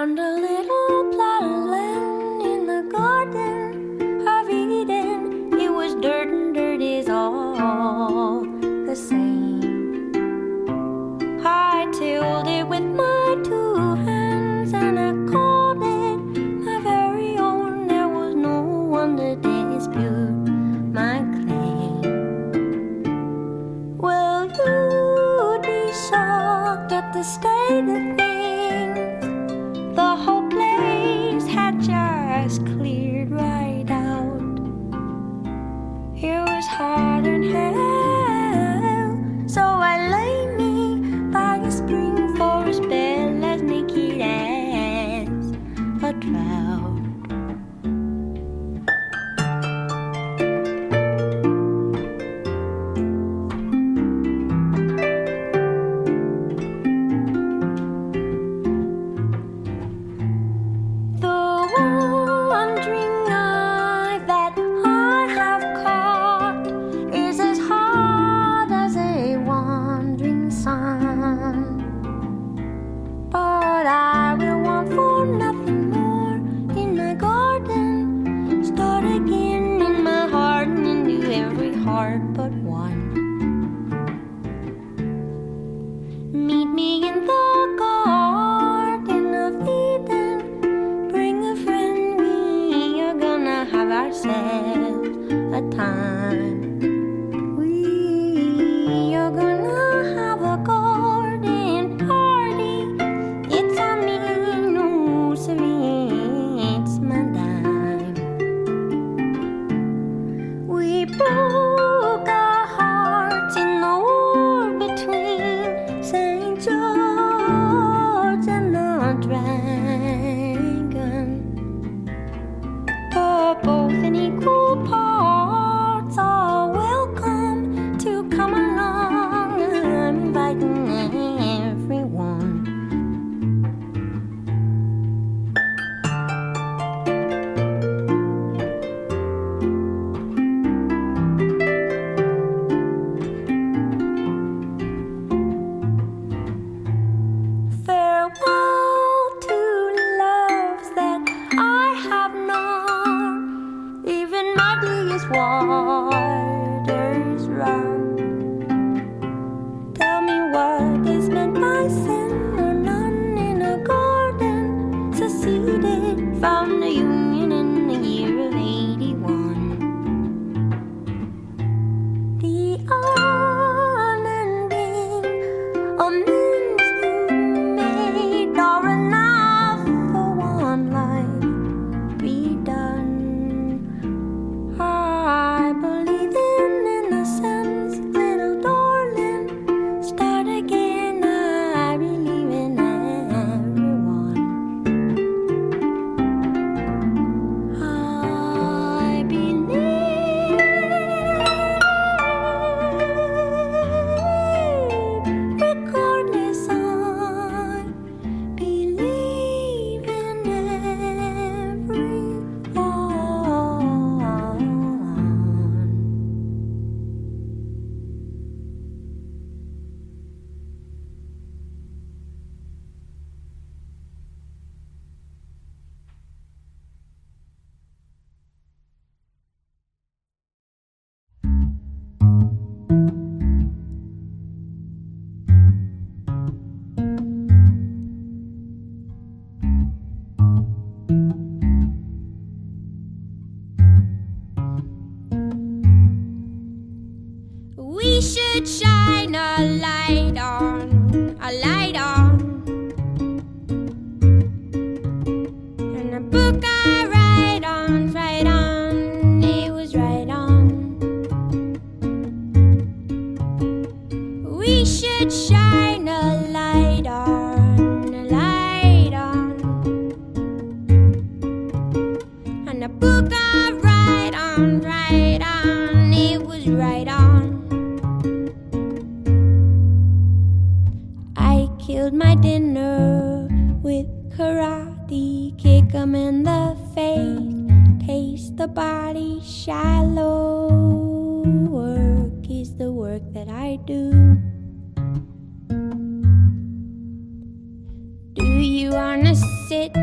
found a little plot of land in the garden of Eden. It was dirt and dirt is all the same. I tilled it with my 2 hands and I called it my very own. There was no one to dispute my claim. Well, you'd be shocked at the state of things. The whole place had just cleared right out. It was hard and hell, so I lay me by a spring for a spell as naked as a trout. But one. Meet me in the Garden of Eden. Bring a friend, we are gonna have ourselves a time. We are gonna have a garden party. It's on me, no sorry, it's my dime. We broke our hearts in the war between St. George and the dragon. But both in equal parts are welcome to come along. I'm inviting everyone. Waters run. Tell me what is meant by sin or none in a garden seceded from the union in the year of 81. The unending amends you made are enough for one life be done. I believe in innocence, little darling. Start again, I believe in everyone. I believe, regardless, I believe in everyone. We should shine a light on, and a book I write on, it was right on. We should shine a light on, and a book I write on, it was right on. Killed my dinner with karate, kick 'em in the face, taste the body shallow. Work is the work that I do. Do you wanna sit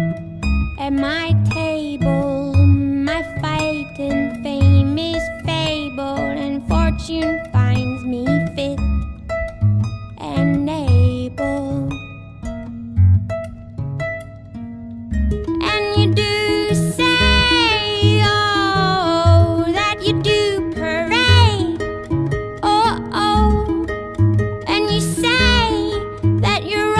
at my table. My fight and fame is fabled, and fortune finds me fit and able. And you do say, oh, that you do parade, oh, oh, and you say that you're okay.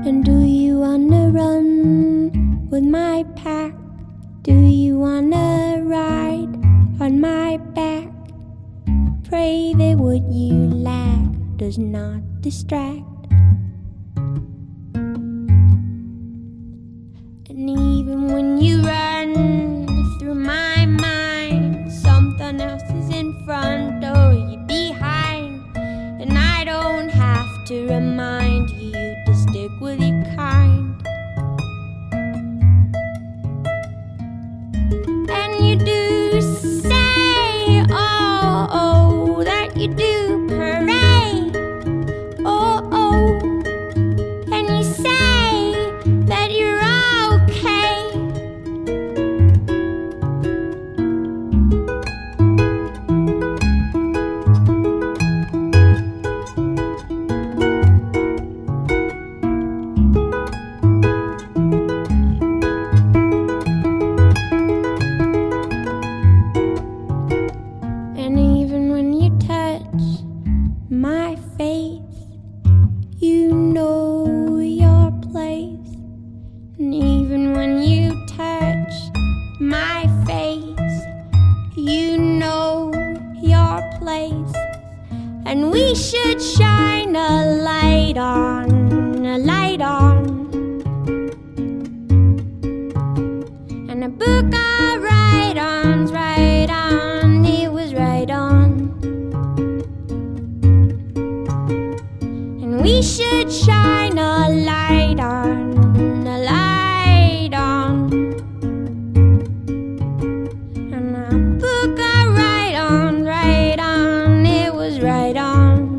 And do you wanna run with my pack? Do you wanna ride on my back? Pray that what you lack does not distract. And even when you run through my mind, something else is in front or you're behind. And I don't have to remind you to stick with your kind. And you do say, oh, oh, that you do parade, oh, oh, and you say that you're okay. And even when you touch my face, you know your place. And even when you touch my face, you know your place. And we should shine a light on, a light on. And a book of write-ons, right on, it was right on. And we should shine a light on, a light on. And a book of write-ons, right on, it was right on.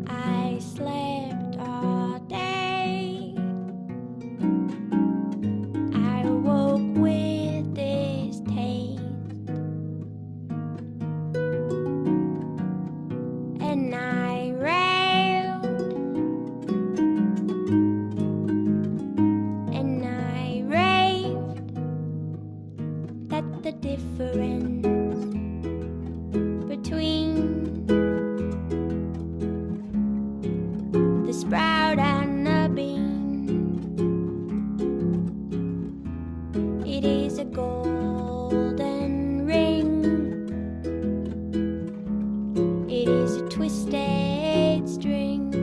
I slept all day. I woke with this taste, and I railed, and I raved that the difference between the sprout and the bean, it is a golden ring, it is a twisted string,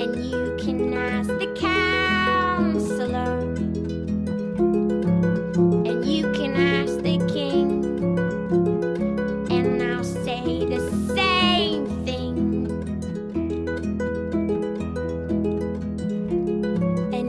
and you can ask the counselor, and you can ask the king, and I'll say the same thing.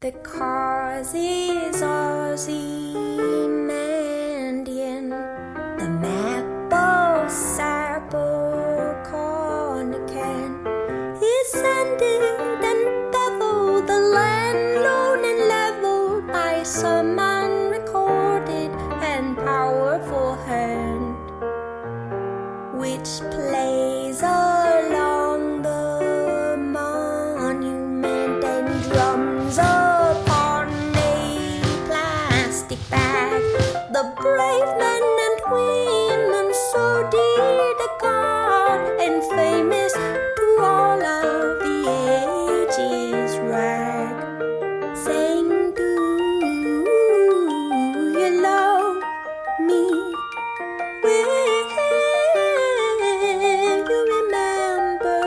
The cause is Ozymandian, the map of Cyberconican is sending and beveled, the land lone and leveled by some unrecorded and powerful hand, which plays along the monument and drums upon a plastic bag. The brave men and women so dear to God and famous to all of the ages rag, saying, do you love me? Will you remember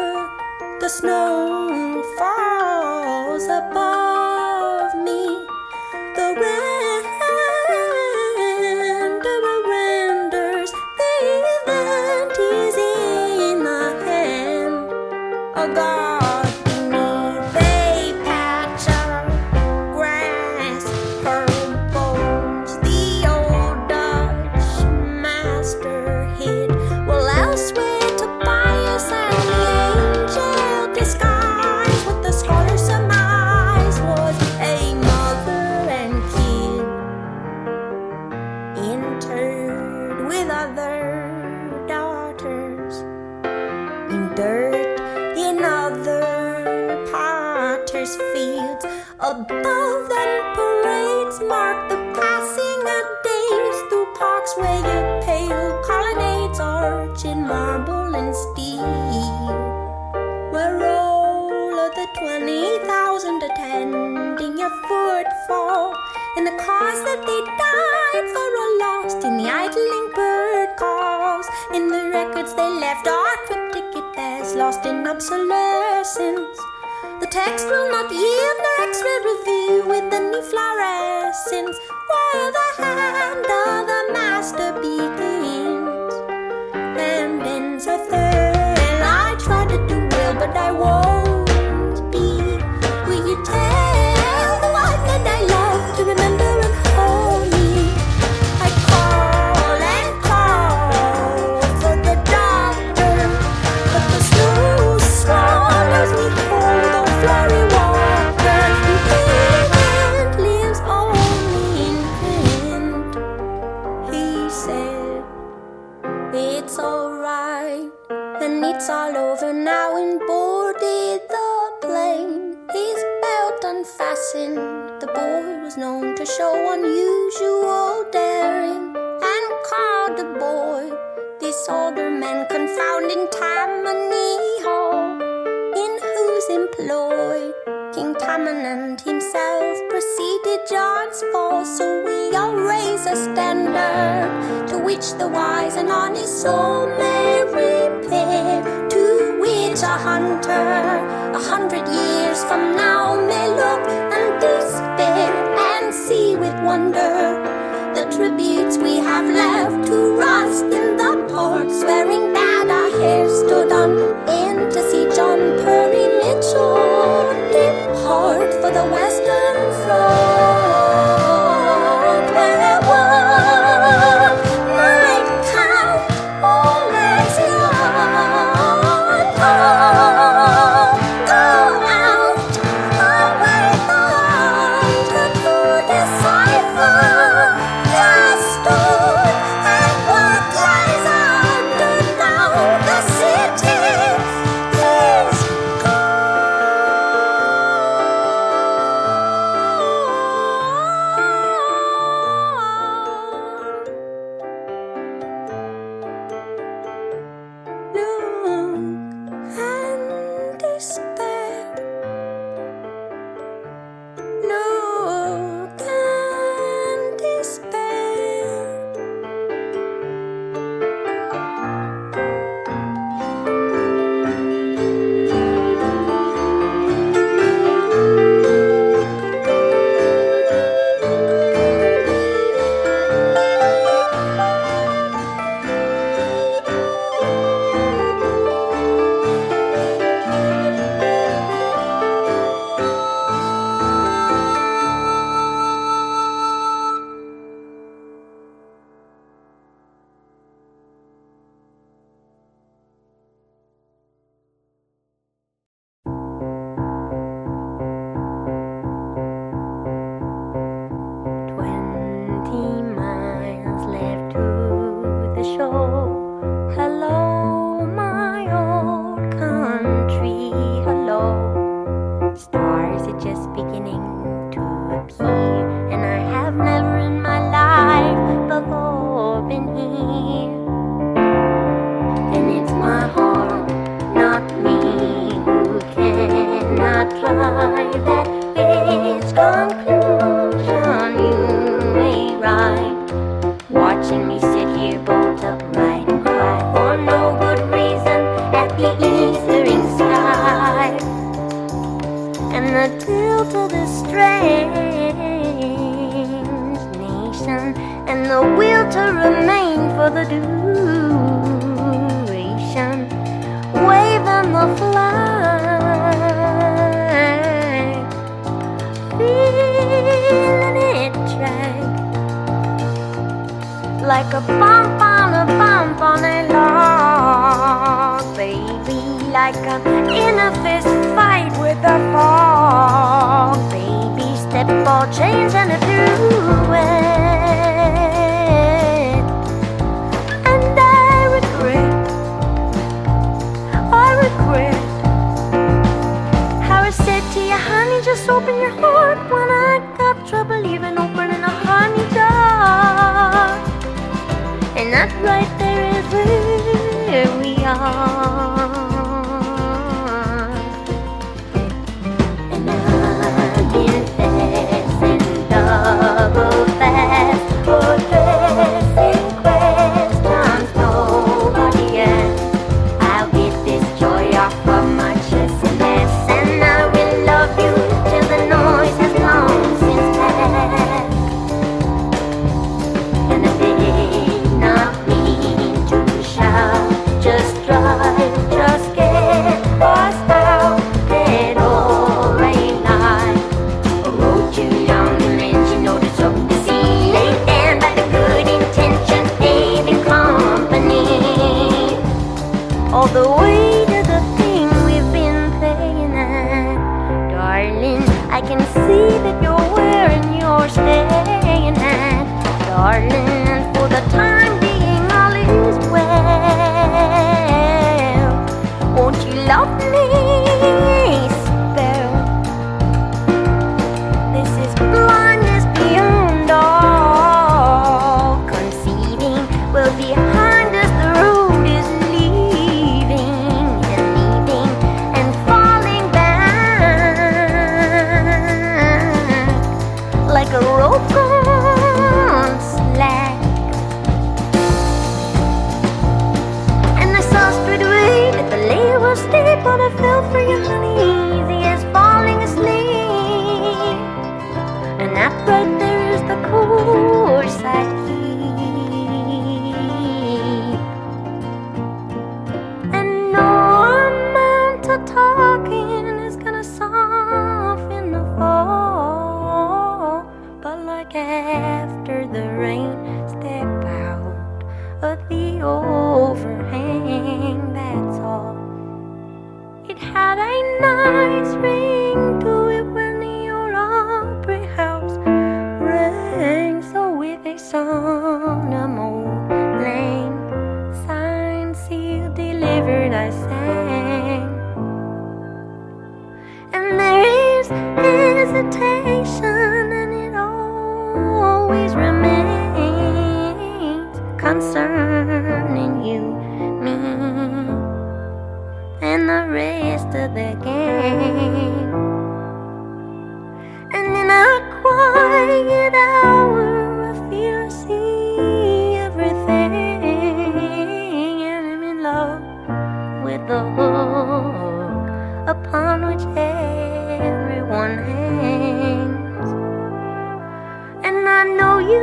the snow falls above me? The renderer renders, the event is in the hand. A god beneath a patch of grass, her bones the old Dutch master hid. Well, elsewhere Tobias and the angel disguise, what the scholar surmised was a mother and kid, interred with other daughters in dirt in other potters' fields. Above them parades mark the passing of days through parks where your pale colonnades arch in marble and steel, where all of the 20,000 attending your footfall in the cause that they died for are lost in the idling bird calls. In the records they left are cryptic at best, lost in obsolescence. The text will not yield no X-ray review with the new fluorescence, where the hand of the master begins and ends a third. I try to do well, but I won't be. Will you tell the one that I love to remember and hold me? I call and call for the doctor, but the snow swallows me whole. The flurry walker and lives only in print. He said, it's alright, and it's all over now, and boarded the plane. His belt unfastened, the boy was known to show unusual daring, and called the boy this older man, confounding Tammany Hall, in whose employ King Tammany himself preceded John's fall. So we all raise a standard to which the wise and honest soul may repair, to which a hunter 100 years from now may look and despair, and see with wonder the tributes we have left to rust in the port, swearing that our hair stood on end to see John Perry Mitchell depart for the Western Front, where one might count all as young. Go out, away the hunter to decipher the story and what lies under now the sea. a tilt of this strange nation, and the will to remain for the duration, waving the flag, feeling it drag like a bump on a log, baby, like an inner fist fight with a fog, baby, step ball change and it through it. And I regret how I said to you, honey, just open your heart when I got trouble even opening a honey jar. And that right there is where we are. And I've been facing double fast for dressing questions nobody asked. I'll get this joy off of my chest and this, and I will love you till the noise has long since passed. And I did not mean to shout, just drive, just get lost out that all rain night. A road too long to mention, notice of the sea ain't there, but the good intentions paving company. All the way to the thing we've been playing at, darling, I can see that you're wearing your staying hat, darling, and for the time being all is well. Won't you love me, spell? This is blindness beyond all conceiving. Well, behind us the road is leaving and falling back like a rope gone slack. And I saw straight away that the lay was steep, but I fell for you, honey, easy as falling asleep. And that right there is the course I keep. And no amount of talking is gonna soften the fall, but like after the rain, step out of the overhang, that's all. It had a nice ring to it when the old Opry House rang. So with a song of old lang, signed, sealed, delivered, I sang. And there is hesitation, and it always remains concerning you, me, and the rest of the gang. And in a quiet hour I feel I see everything, and I'm in love with the hook upon which everyone hangs. And I know you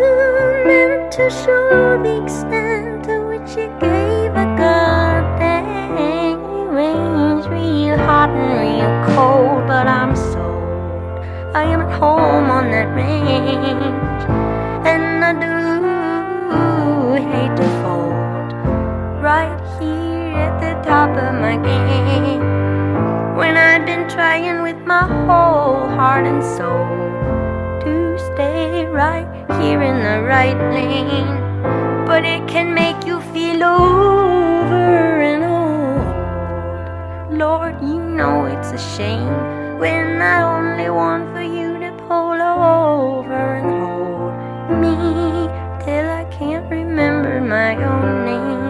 meant to show the extent to which you gave a goddamn. You range real hot and real cold, but I'm sold. I am at home on that range, and I do hate to fold right here at the top of my game, when I've been trying with my whole heart and soul to stay right here in the right lane. But it can make you feel over and old. Lord, you know it's a shame when I only want for you to pull over and hold me till I can't remember my own name.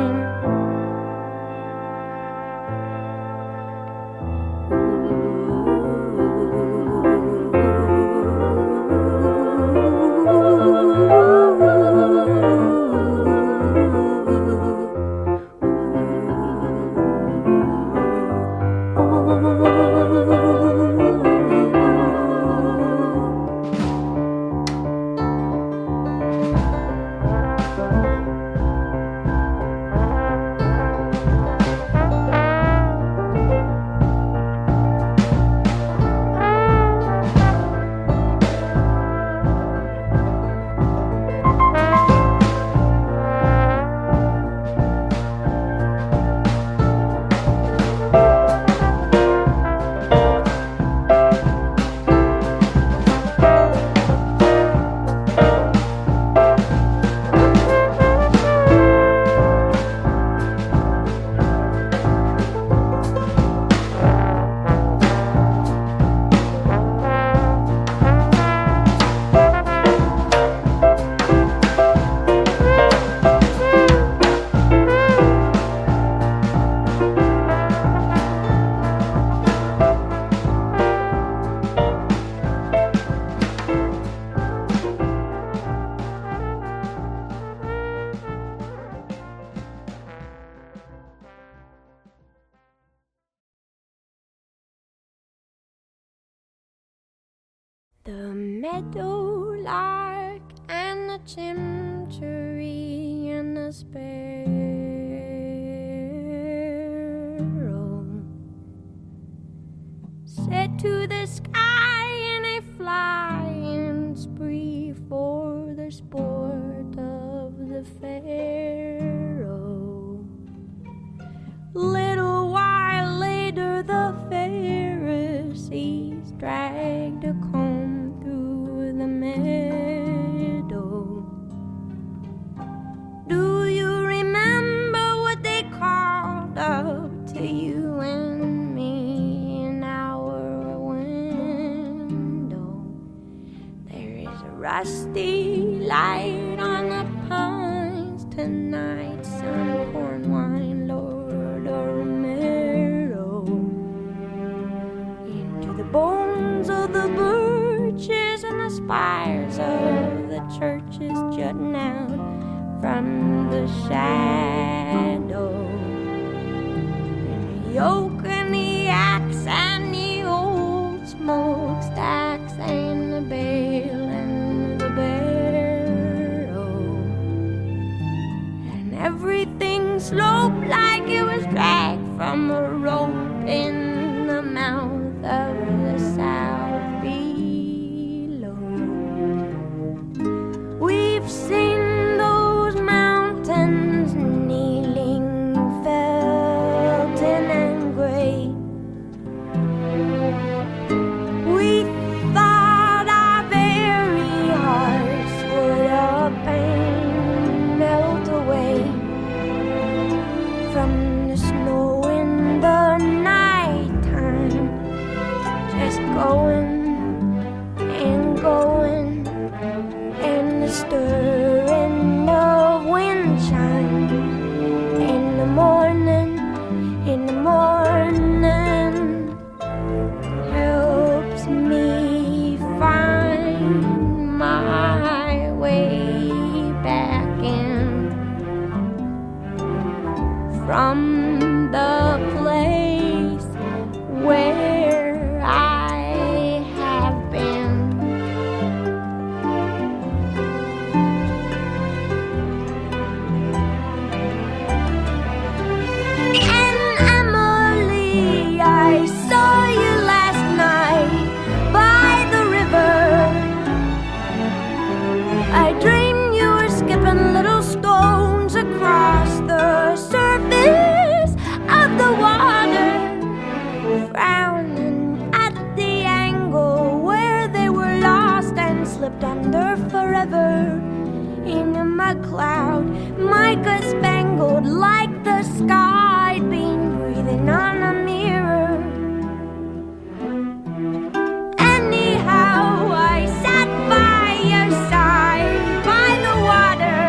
The meadowlark and the chimchuree and the sparrow set to the sky in a flying spree for the sport of the pharaoh. Little while later the Pharisees dragged a comb through the meadow. Do you remember what they called up to you and me in our window? There is a rusty light on the pines tonight, some corn wine, Lord Romero. Into the bones of the birches and the spires of the churches jutting out from the shadow. And the yoke and the axe and the old smokestacks and the bale and the barrow. And everything sloped like it was dragged from a rope in the mouth of the south below. We've seen those mountains kneeling, felting and gray. We thought our very hearts would up and melt away from the snow in the nighttime, just going and going, and the stirring of wind chime in the morning helps me find my way back in from the place where I have been. And Emily, I saw you last night by the river. I dreamed you were skipping little stones across the surface of the water, frowning at the angle where they were lost and slipped under forever in a mud cloud, mica spangled like the sky been breathing on a mirror. Anyhow, I sat by your side by the water.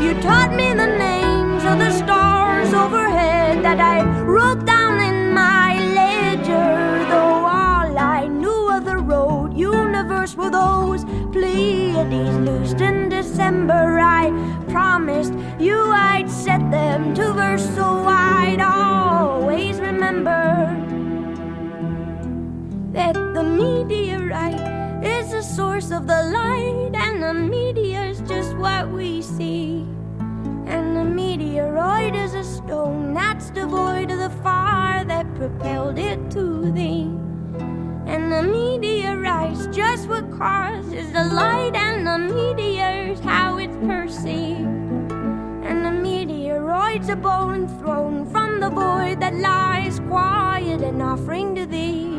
You taught me the names of the stars overhead that I wrote down in my ledger, though all I knew of the road universe were those Pleiades loosed in December. I promised you I'd set them to verse, so I'd always remember that the meteorite is the source of the light, and the meteor's just what we see. And the meteoroid is a stone that's devoid of the fire that propelled it to thee. And the meteorite's just what causes the light, and the meteor's how it's perceived. And the meteoroid's a bone thrown from the void that lies quiet and offering to thee.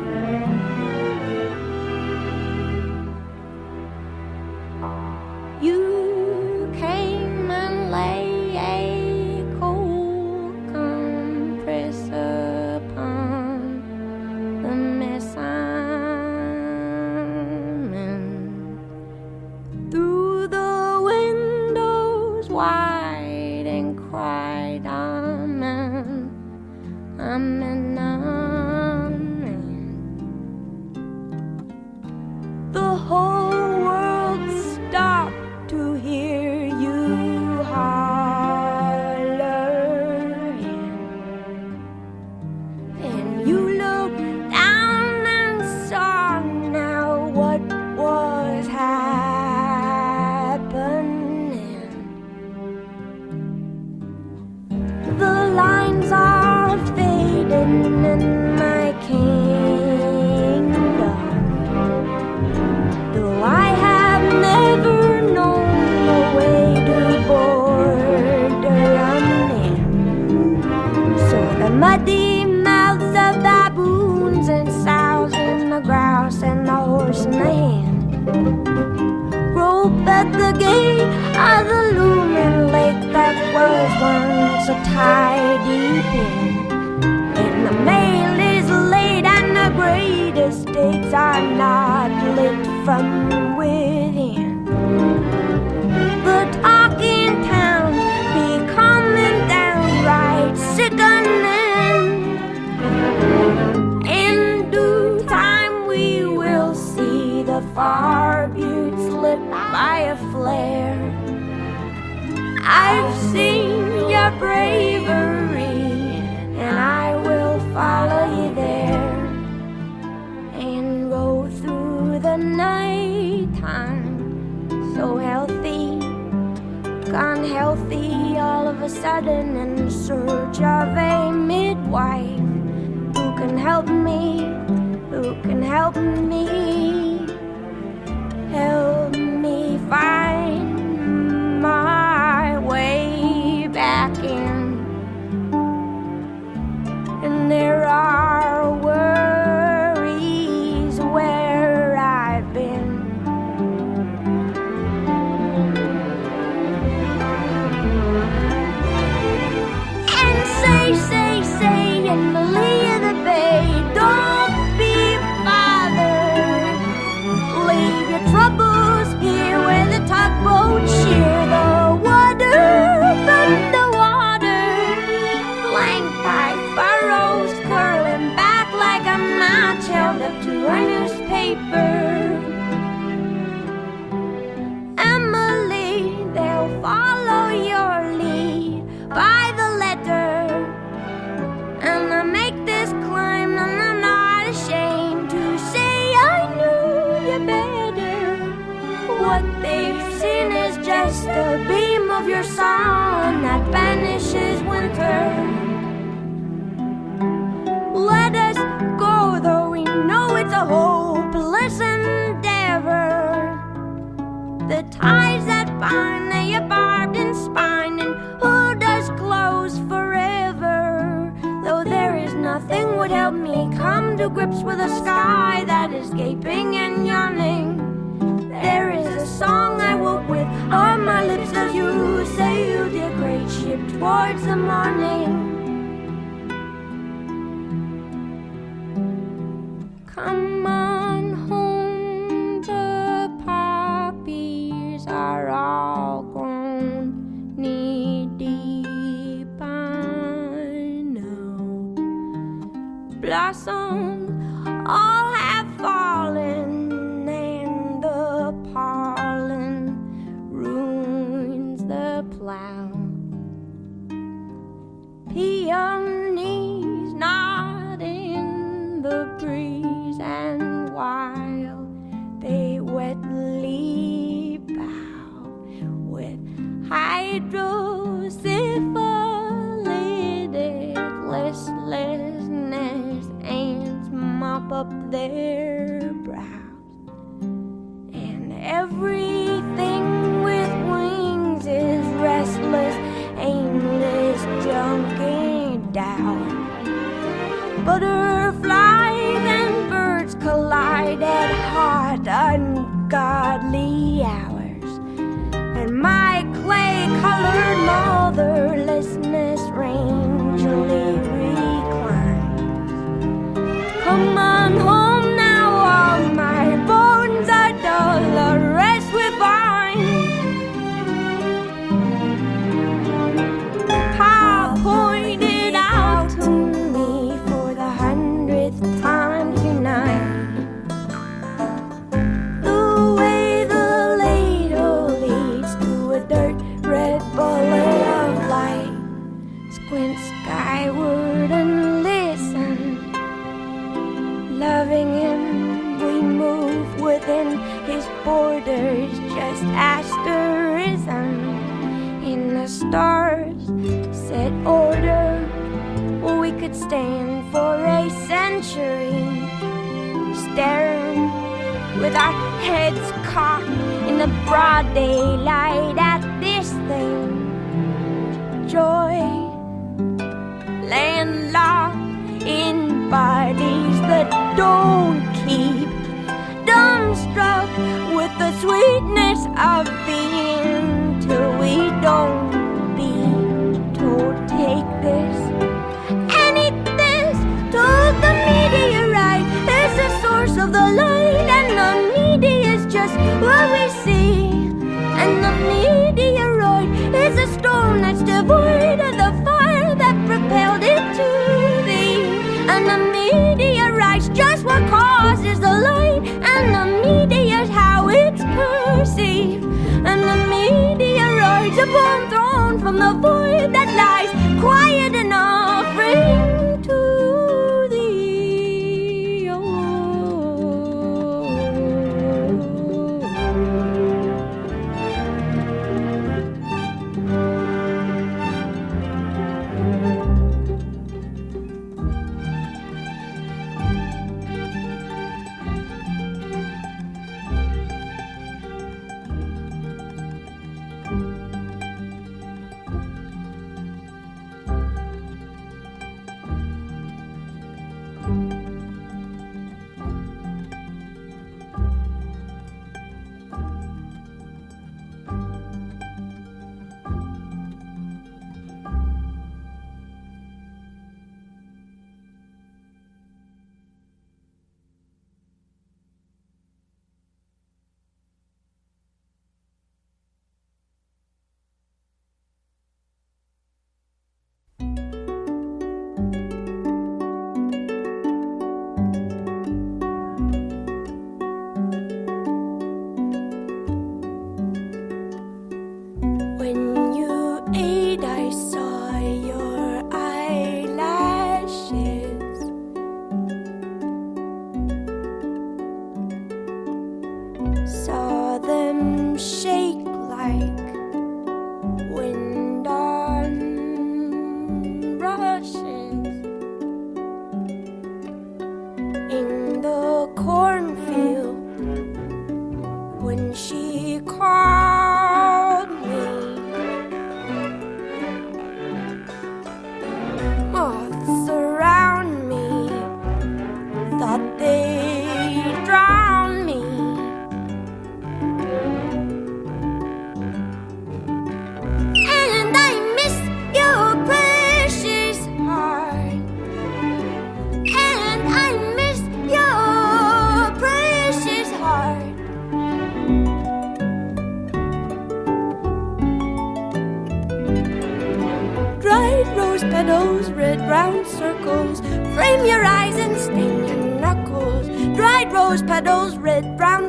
You came and lay a cold compress upon the mess I'm in. Through the windows wide and cried, Amen, Amen, Amen. The whole world stopped to hear you holler, and you looked down and saw now muddy mouths of baboons and sows and the grouse and the horse and the hen. Rope at the gate of the looming lake that was once a tidy pen. And the mail is late and the great estates are not lit from within. The talk in town be coming downright sickening. In due time we will see the far buttes lit by a flare. I've seen your bravery, and I will follow you there, and roll through the night time so healthy, gone healthy all of a sudden, in search of a midwife who can help me, who can help me, help me find my way back in. And there are worries where I've been. And say in the lee of the bay, don't be bothered. Leave your troubles here where the tugboats shear the water from the water, flanked by furrows curling back like a match held up to a newspaper. Emily, they'll follow your lead by the letter, and I make this climb and I'm not ashamed to say I knew you better. What they've seen is just a beam of your sun that banishes winter. Let us go, though we know it's a hopeless endeavor. The ties that bind, they are barbed and spined, and hold us close forever. Though there is nothing would help me come to grips with a sky that is gaping and yawning. There is a song I woke with on my lips as you sailed your great ship towards the morning. Come on home, the poppies are all grown knee-deep by now. Blossoms all have fallen, and the pollen ruins the plow. Peonies nod in the breeze, and while they wetly bow with hydrosyphilitic listlessness, ants mop up their brows, and everything with wings is restless, aimless, junking down. Butterflies and birds collide at hot, ungodly hours, and my clay-colored motherlessness rangely reclines. Come on home now, all my bones are dull, the rest we find. Pa pointed out to me for the 100th time tonight the way the ladle leads to a dirt red bullet of light. Squint skyward and listen. Loving him, we move within his borders, just asterism in the stars set order. We could stand for a century, staring with our heads cocked in the broad daylight at this thing. Joy landlocked in bodies that don't keep, dumbstruck with the sweetness of being, till we don't be told take this and eat this. Told the meteorite is the source of the light, and the media is just what we see, and the meteoroid is a stone that's devoid of the fire that propelled it to thee, and the meteorite's just what causes the light, and the media's how it's perceived, and the meteoroid's a bomb thrown from the void that lies quiet and offering to thee. Oh.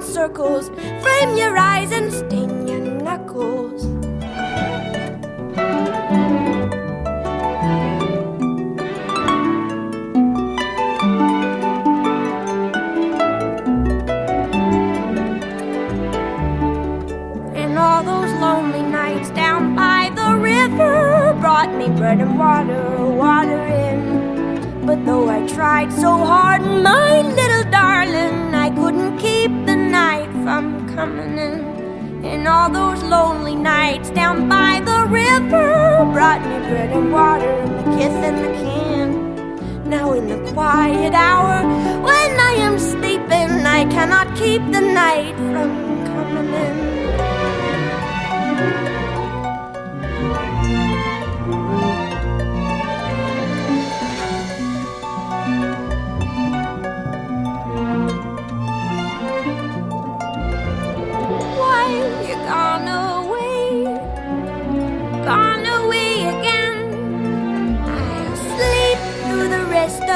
Circles, frame your eyes and sting your knuckles. And all those lonely nights down by the river brought me bread and water in. But though I tried so hard, my little darling, I couldn't keep the night from coming in. And all those lonely nights down by the river brought me bread and water and the kiss and the can. Now in the quiet hour when I am sleeping, I cannot keep the night from coming in.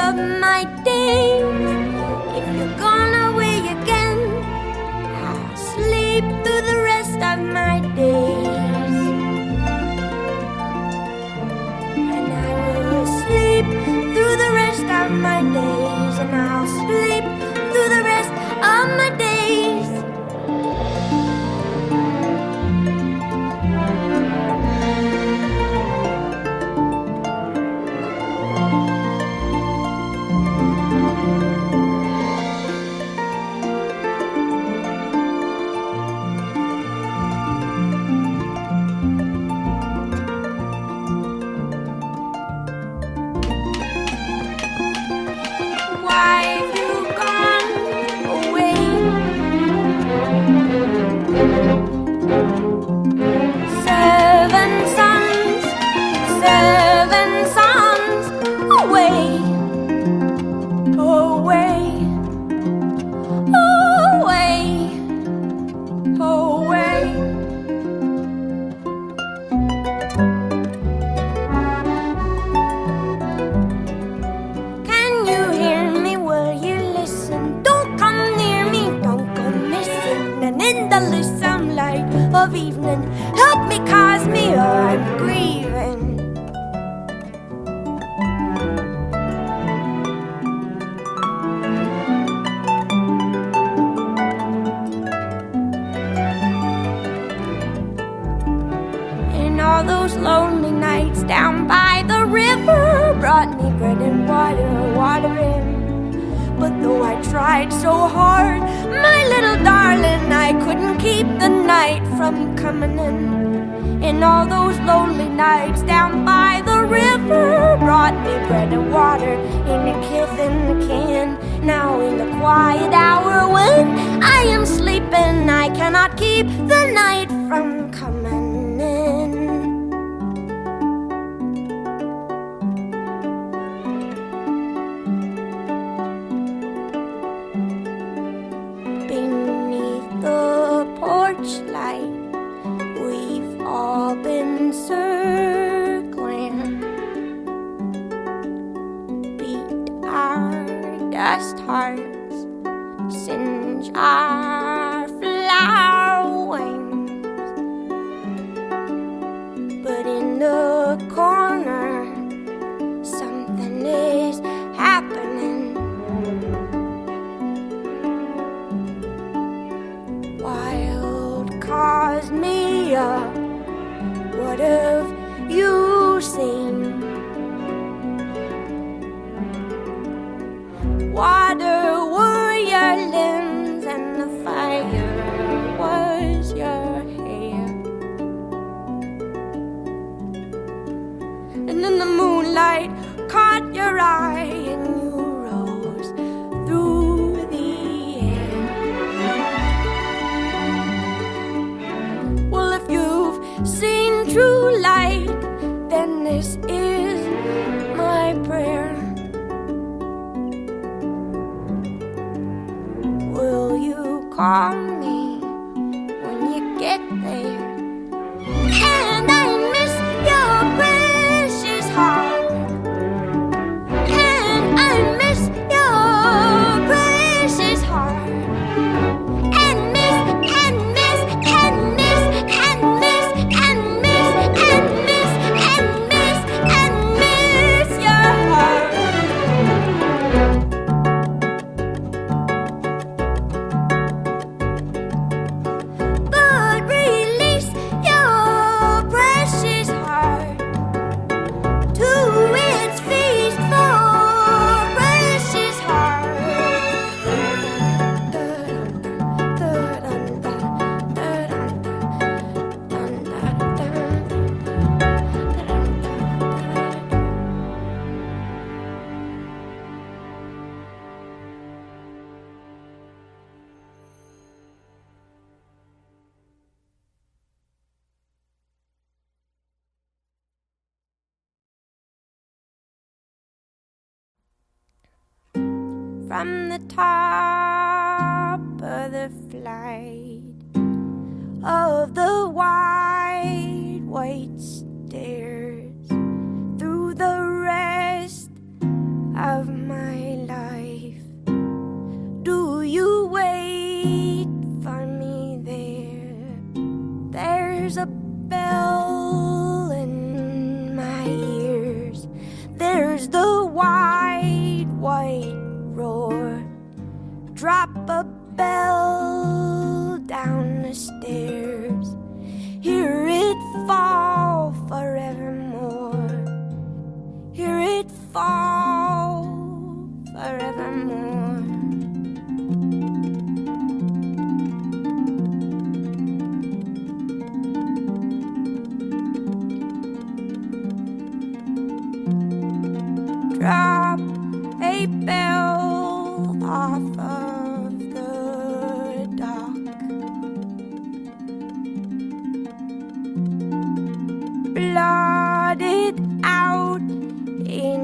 Of my days, if you're gone away again, I'll sleep through the rest of my days, and I will sleep through the rest of my days, and I'll sleep through the rest of my days. I tried so hard, my little darling, I couldn't keep the night from coming in. And all those lonely nights down by the river brought me bread and water in a kith in a can. Now in the quiet hour when I am sleeping, I cannot keep the night from coming in. Beneath the porch light, we've all been circling, beat our dust hearts, singe our flower wings. But in the corner, something is happening. Wild cosmea, what have you seen? Water were your limbs and the fire was your hair. And then the moonlight caught your eye and you rose through the air. Well, if you've seen true light, then this is my prayer. Will you call me when you get there? And I miss your precious heart. And I miss your precious heart. And miss, and miss, and miss, and miss, and miss, and miss, and miss, and miss your heart. But release your precious heart to its feast for precious heart. From the top of the flight of the wide white stairs, through the rest of my life, do you wait for me there? There's a bell in my ears, there's the wide white roar. Drop a bell down the stairs, hear it fall forevermore, hear it fall forevermore. Drop a bell off of the dock, blotted out in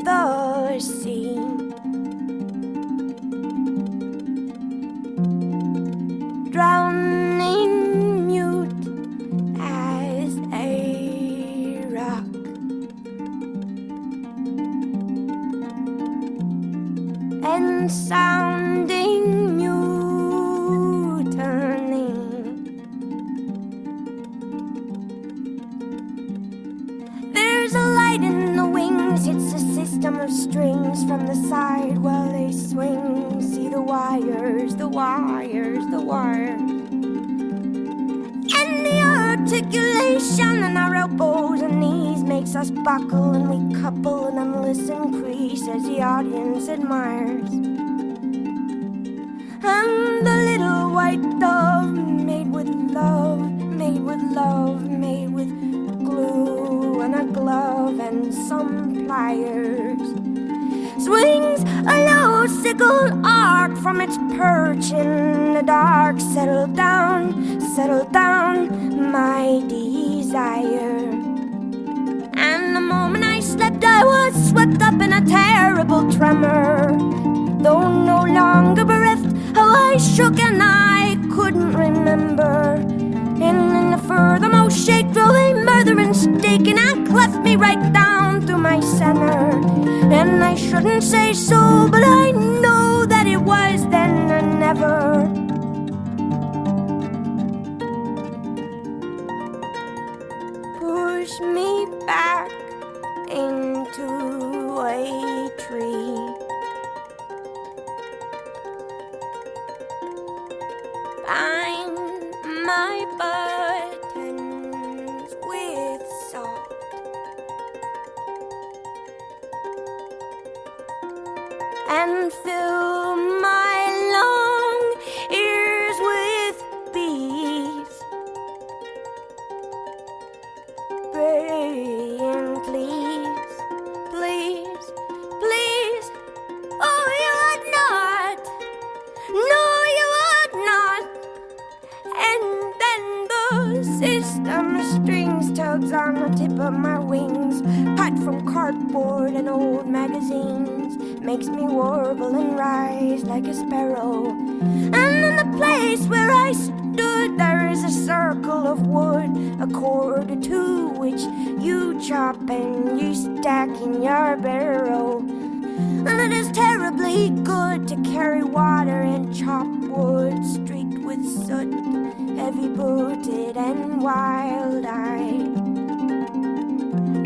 the sea. Drowning mute as a rock. And sounding mutiny. There's a light in the wings, it's a system of strings from the side while they swing. See the wires, the wires, the wires. And the articulation in our elbows and knees makes us buckle, and we couple an endless increase as the audience admires. And the little white dove, made with love, made with love, made with glue and a glove and some pliers, swings a low sickle arc from its perch in the dark. Settle down, my desire. And the moment I slept, I was swept up in a terrible tremor. Though no longer bereft, how I shook and I couldn't remember. And in the furthermost shake drove a murdering stake, and I cleft me right down through my center. And I shouldn't say so, but I know that it was then and never. Push me back into a tree. Bind my buttons with salt. And fill my long ears with bees, praying, please, please, please. Oh, you would not. No, you would not. And then the system strings tugs on the tip of my wings, cut from cardboard and old magazines, makes me warble and rise like a sparrow. And in the place where I stood, there is a circle of wood, a cord or two which you chop and you stack in your barrow. And it is terribly good to carry water and chop wood streaked with soot, heavy-booted and wild-eyed.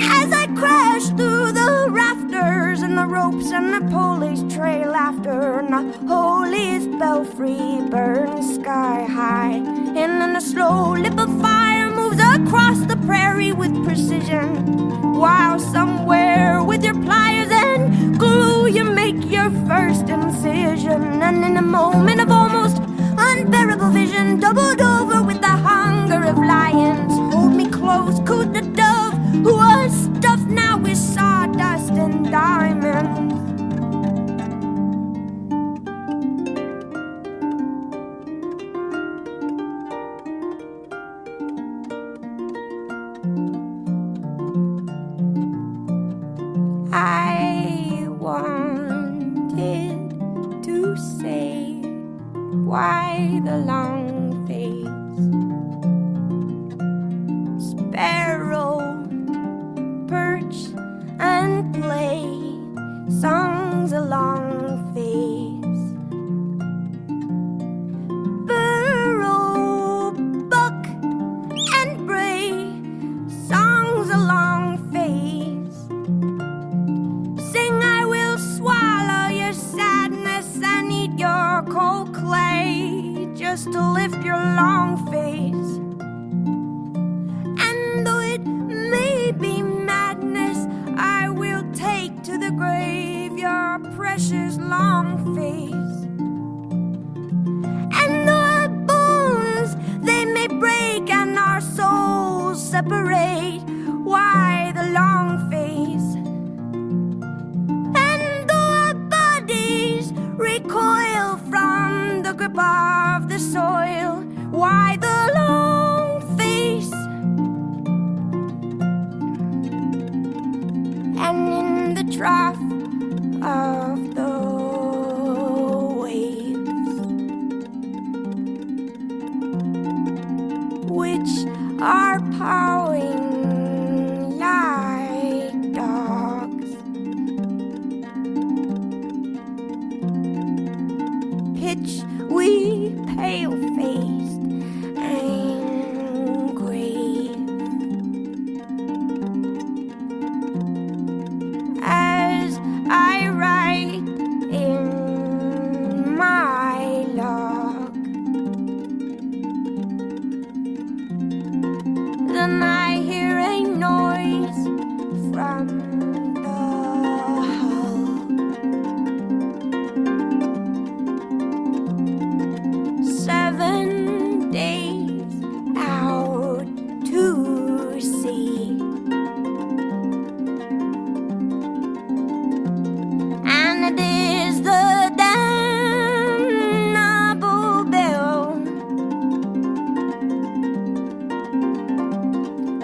As I crash through the rafters and the ropes and the pulleys trail after, and the holiest belfry burns sky high, and then a slow lip of fire moves across the prairie with precision, while somewhere with your pliers and glue you make your first incision. And in a moment of almost unbearable vision, doubled over with the hunger of lions, hold me close, cooed the dove, who was stuffed now with sawdust and diamonds. I wanted to say, why the long face? Sparrow, perch and play songs along face. Burrow, buck and bray songs along face. Sing, I will swallow your sadness and eat your cold clay, just to lift your long face. And though it may be madness, I will take to the grave your precious long face. And though our bones they may break and our souls separate, why the long face? And though our bodies recoil from the grip of the soil, why the long face? And in the trough of the waves, which are pawing like dogs, pitch we pale-faced and grave, as I write in my log. Then I hear a noise from the hull, and it is the damnable bell.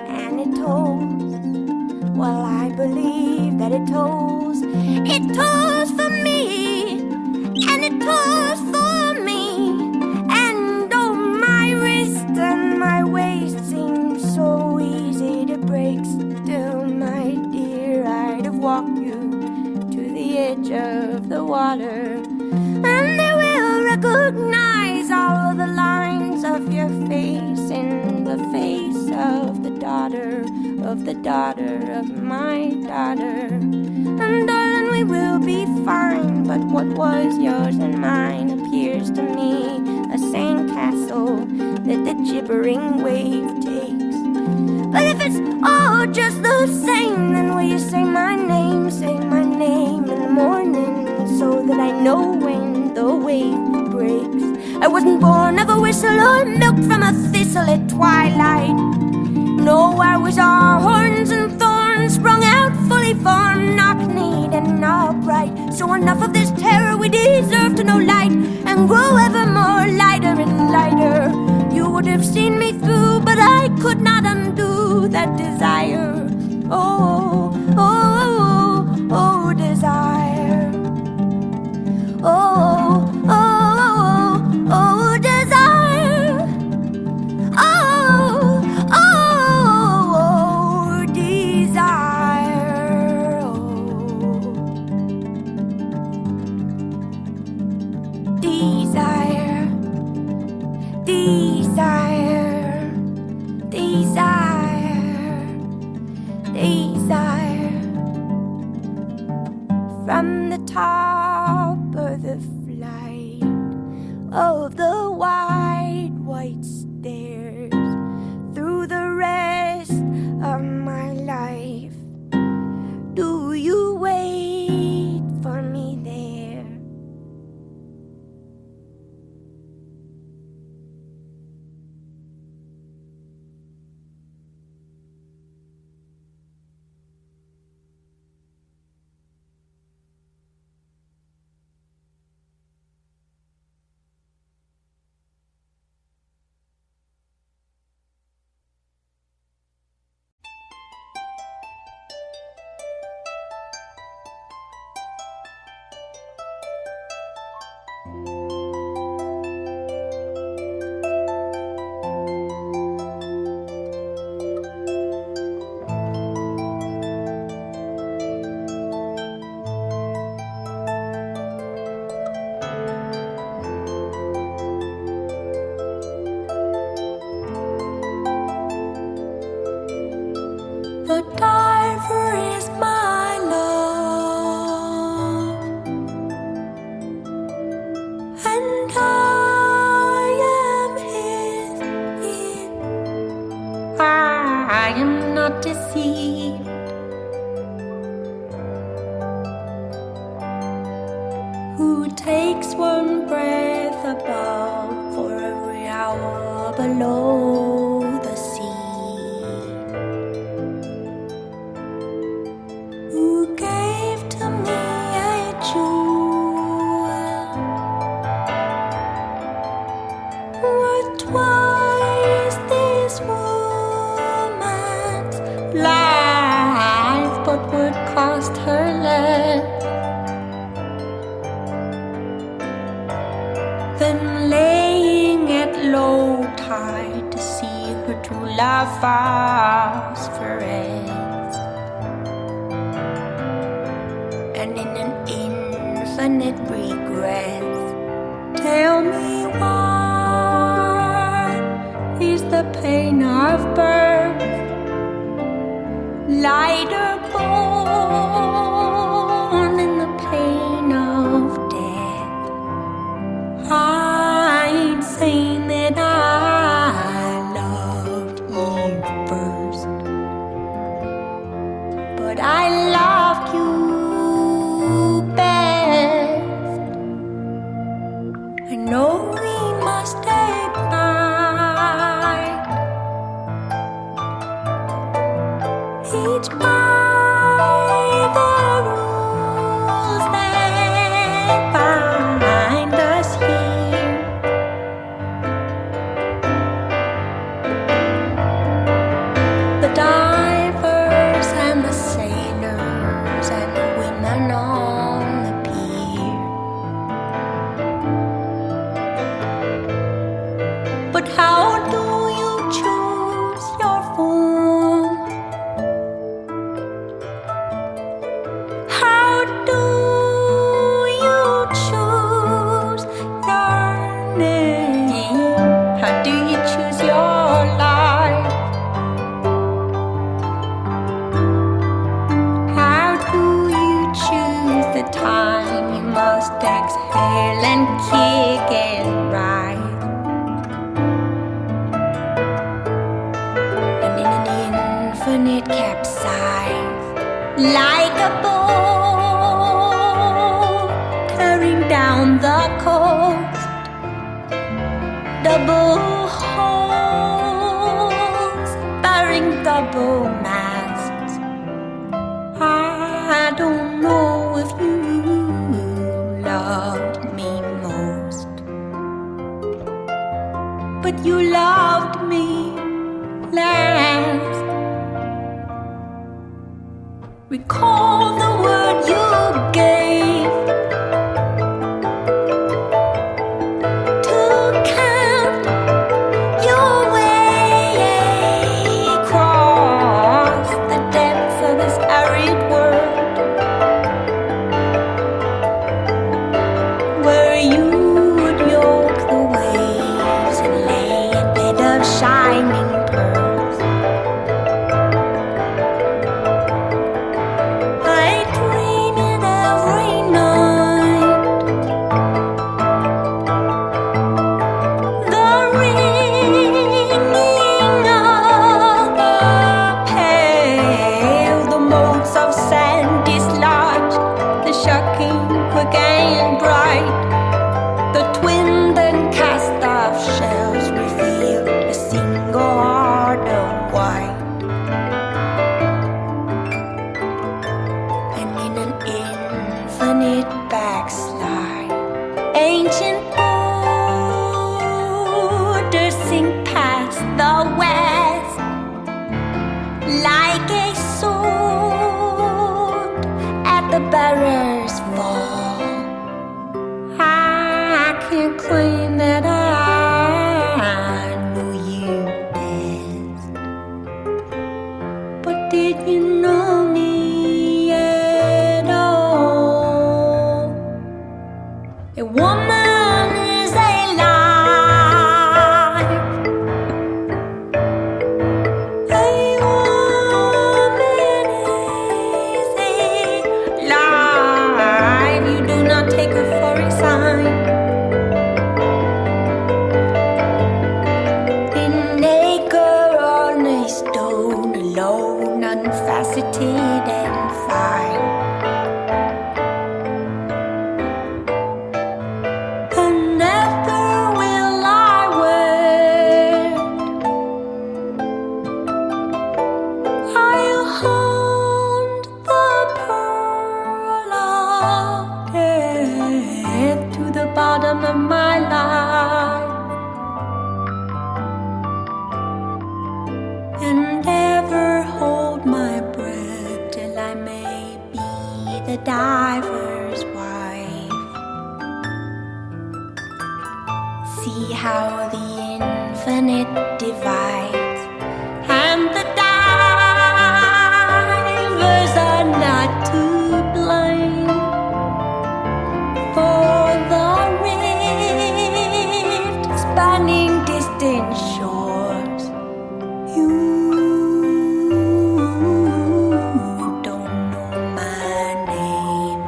And it tolls, well, I believe that it tolls. It tolls for me, and it tolls for me. And oh, my wrist and my waist seem so easy to break. Still, my dear, I'd have walked you to the edge of the water, and they will recognize all of the lines of your face in the face of the daughter of my daughter. And darling, we will be fine, but what was yours and mine appears to me a sandcastle that the gibbering wave takes. But if it's all just the same, then will you say my name in the morning, so that I know when the wave breaks? I wasn't born of a whistle or milked from a thistle at twilight. No, I was all horns and thorns, sprung out fully formed, knock-kneed and upright. So enough of this terror, we deserve to know light, and grow ever more lighter and lighter. You would have seen me through, but I could not undo that desire. Oh, oh, oh, oh, desire. Oh, oh, oh, desire. Oh, oh, desire. Oh, desire. Desire, desire, desire. From the top of the flight of the wide white stairs, through the rest of my life, do you wait for me there? The diver is my love, and I am his ear. I am not deceived. Who takes one breath above for every hour below the sea? Who gave to me a jewel worth twice this woman's life, but would cost her less than laying at low tide to see her true love phosphoresce. And in an infinite regret, tell me what is the pain of birth, lighter born in the pain of death? I ain't saying that I loved Eve first, but I loved you best. I know we must ignite each by the find us here. The divers and the sailors and the women on the pier. But how do you choose your form? How do you choose your name? How do you choose your life? How do you choose the time you must exhale and kick and rise? And in an infinite capsize, like a boat tearing down the coast, double holes bearing double masts. I don't know if you loved me most, but you loved me last. Recall the word you gave to count your way across the depths of this arid world, where you would yoke the waves and lay a bed of shining pearls. I dream it every night. The ringing of the pale, the motes of sand dislodged, the shocking quick and bright, the twinned and cast off shells reveal a single heart of white. And in an infinite backslide, ancient borders sink past the west like a sword at the bearer's fall. I can't claim that I knew you best, but did you know me at all? A woman is alive. A woman is alive. You do not take her for a sign. In acre on a stone, alone, unfaceted and fine. And never will I wed. I'll hunt the pearl of death to the bottom of my life, and ever hold my breath till I may be the diver's wife. See how the infinite divides, and the divers are not to blame for the rift spanning distant shores. You don't know my name,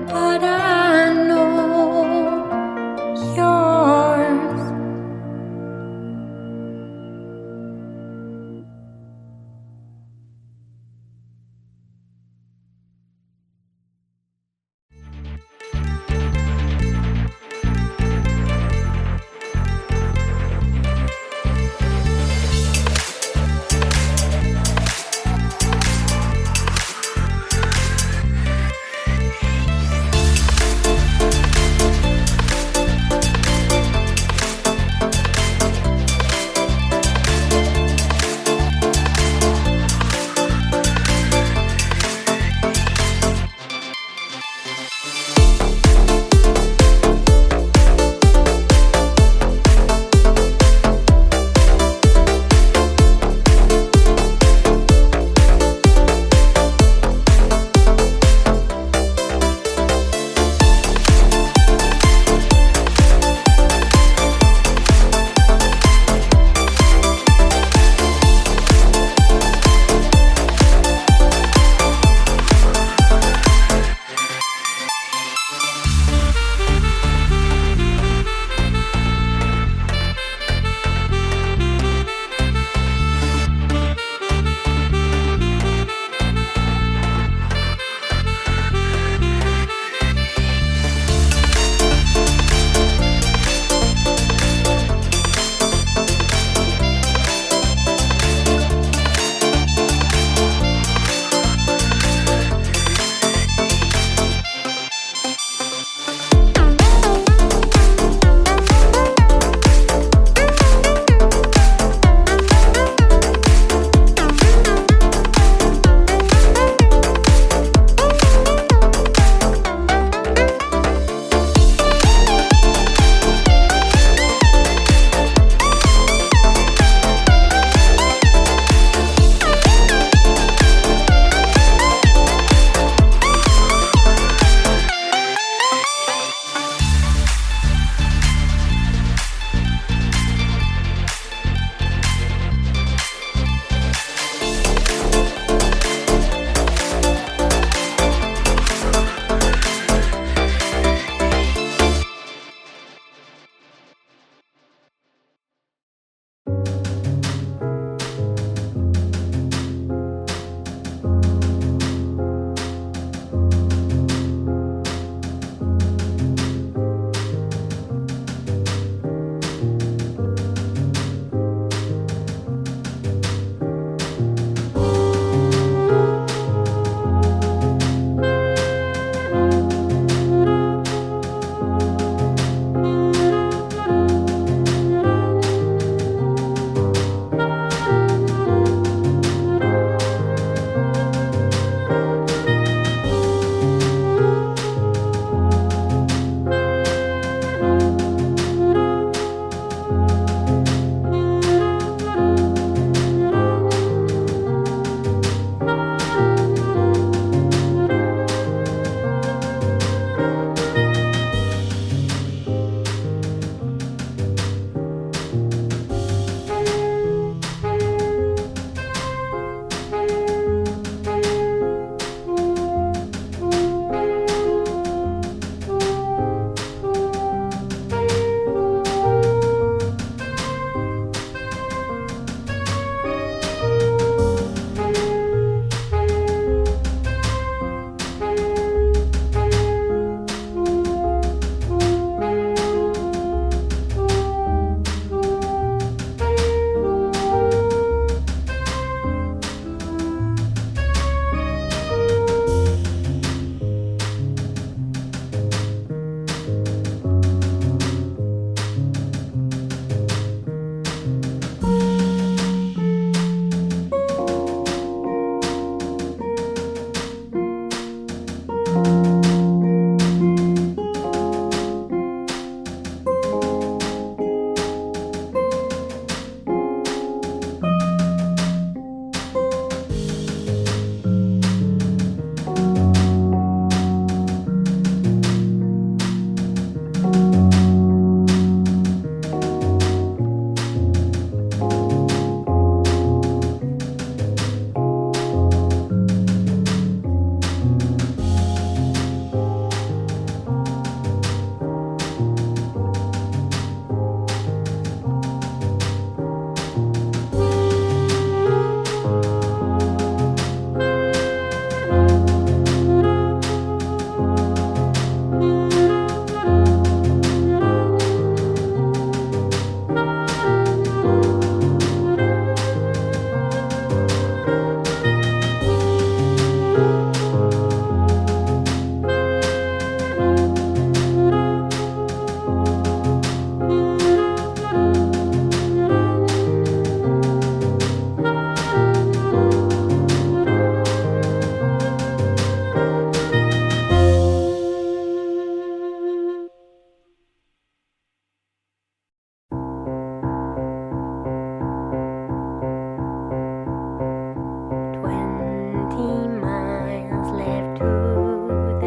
but I know yours.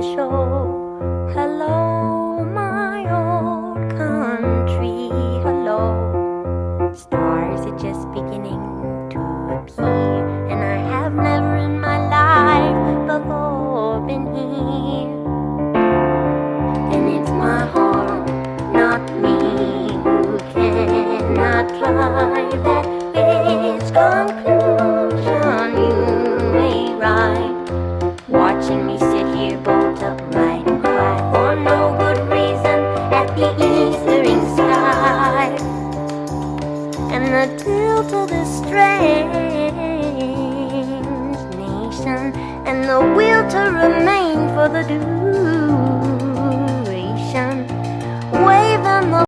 show. Hello, my old country, hello. Stars are just beginning to appear, and I have never in my life before been here. And it's my heart, not me, who cannot climb that which conclusion you may write. Watching me sit here bolt upright and cry for no good reason at the eastering sky. And the tilt of this strange nation, and the will to remain for the duration, waving the